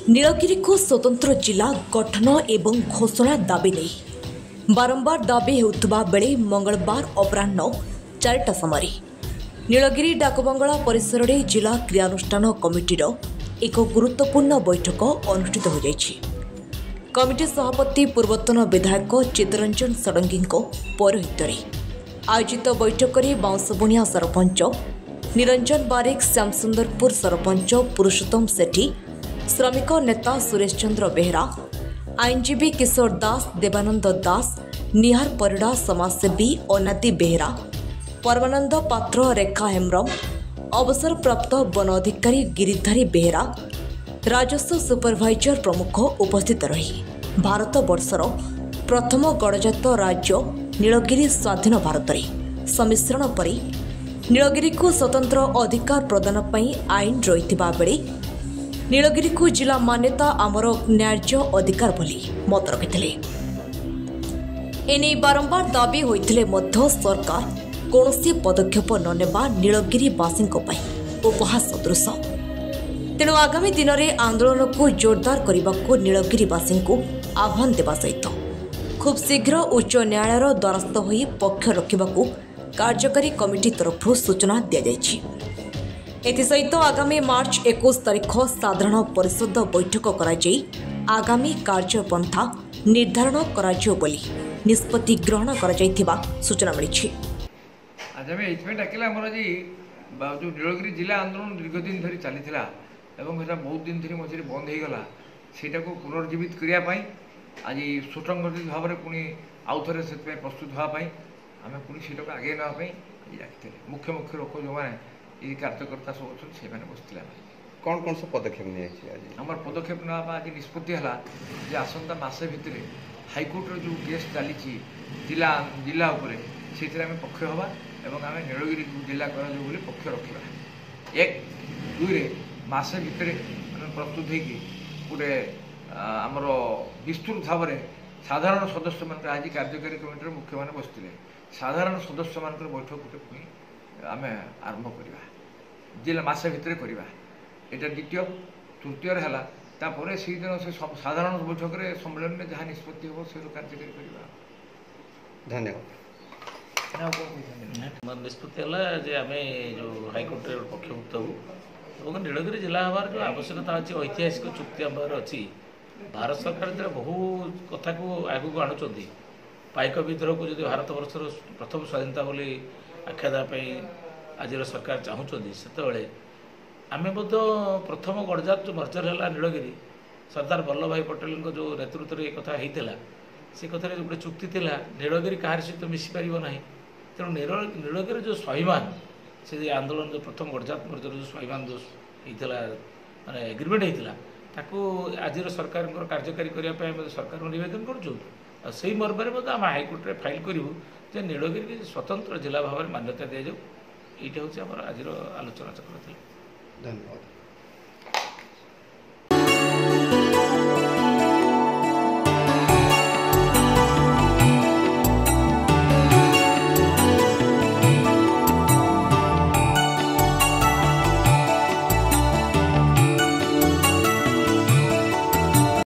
नीलगिरी को स्वतंत्र जिला गठन एवं घोषणा दाबी नहीं बारंबार दाबी होता बेले मंगलवार अपराह्न 4टा समय नीलगिरी डाकबंगला परिसर में जिला क्रियानुष्ठान कमिटीर एक गुरुत्वपूर्ण बैठक अनुष्ठित हो जाइछि। कमिटी सभापति पूर्वतन विधायक चित्तरंजन षडंगी पौरोहित्य आयोजित बैठक में बाउंसबुनिया सरपंच निरंजन बारिक श्यामसुंदरपुर सरपंच पुरुषोत्तम सेठी श्रमिक नेता सुरेश चंद्र बेहरा आईनजीवी किशोर दास देवानंद दास निहार परिड़ा समाजसेवी अनादि बेहरा परमानंद पात्र रेखा हेम्ब्रम अवसरप्राप्त वन अधिकारी गिरिधारी बेहरा राजस्व सुपरभाइजर प्रमुख उपस्थित रही भारत वर्षर प्रथम गणजात राज्य नीलगिरी स्वाधीन भारत में सम्मिश्रण पर नीलगिरी को स्वतंत्र अधिकार प्रदान पर आईन रही बेले नीलगिरी को जिला मान्यता आमर न्याय्य अधिकार बोली मत रखिथिले। एने बारंबार दाबी होइथिले मध्य सरकार कौनसी पदक्षेप न नेबा नीलगिरीवासी उपहास सदृश। तेणु आगामी दिन में आंदोलन को जोरदार करने को नीलगिरीवासी को आह्वान देवा सहित खूब शीघ्र उच्च न्यायालय द्वारस्थ होई पक्ष रखा कार्यकारी कमिटी तरफ सूचना दी जाइछि। एसहित आगामी मार्च 21 तारिख साधारण परिषद बैठक कराई आगामी कार्यपंथा निर्धारण बोली निष्पत्ति ग्रहण करा सूचना मिली। आज आम ये डाकिला आमर जी जो नीलगिरी जिला आंदोलन दीर्घ दिन धरी चली बहुत दिन धरी मझे बंद हो गला सेटा को पुनर्जीवित करने आज सुसंगठित भाव में पुणी आउ थे से प्रस्तुत होगापी आम पुणी से आगे नापी आज डाकी मुख्य मुख्य लोक जो मैंने ये कार्यकर्ता सब अच्छे से बसते कौन कौन सब पदक्षेप नहीं आम पदक्षेप ना आज निष्पत्ति है जे आसंता मासे भितर हाइकोर्टर जो केस चली जिला जिला से पक्ष हवा एवं आम नीलगिरी जिला कर पक्ष रखा एक दुई मासे भितर प्रस्तुत हो गोटे आमर विस्तृत भाव में साधारण सदस्य मान आज कार्यकारी कमिटी मुख्य मैंने बसते साधारण सदस्य मान बैठक गोटे आम आरंभ करवा जिला मासे भितर करवा यहाँ द्वितीय तृतीय है से दिन से साधारण बैठक में सम्मेलन में जहाँ निष्पत्ति हम से कार्यकारी करवा। धन्यवाद। निष्पत्ति है आम जो हाइकोर्ट पक्षभुक्त हो नीलगिरी जिला हमार जो आवश्यकता अच्छी ऐतिहासिक चुक्ति आम अच्छी भारत सरकार बहु कथा को आगू आणुंट पाइक विद्रोह को जो भारत वर्षर प्रथम स्वाधीनता बोली आख्या देवाई आज सरकार चाहूँगी से आम प्रथम गणजात जो मर्जर है नीलगिरी सरदार वल्लभ भाई पटेल जो नेतृत्व में एक कथा होता से कथार गोटे चुक्ति थी नीलगिरी कहार सहित मिसी पार ना तेणु नीलगिरी जो स्वाभिमान से आंदोलन जो प्रथम गणजात मर्जर जो स्वाभिमान जो होता माने एग्रीमेंट होता आज सरकार कार्यकारी करने सरकार को नवेदन करूँ से मर्म में आम हाइकोर्ट में फाइल करूँ जे नीलगिरी स्वतंत्र जिला भाव में मान्यता दि जाऊ। यहाँ हूँ आम आज आलोचना चक्र। धन्यवाद।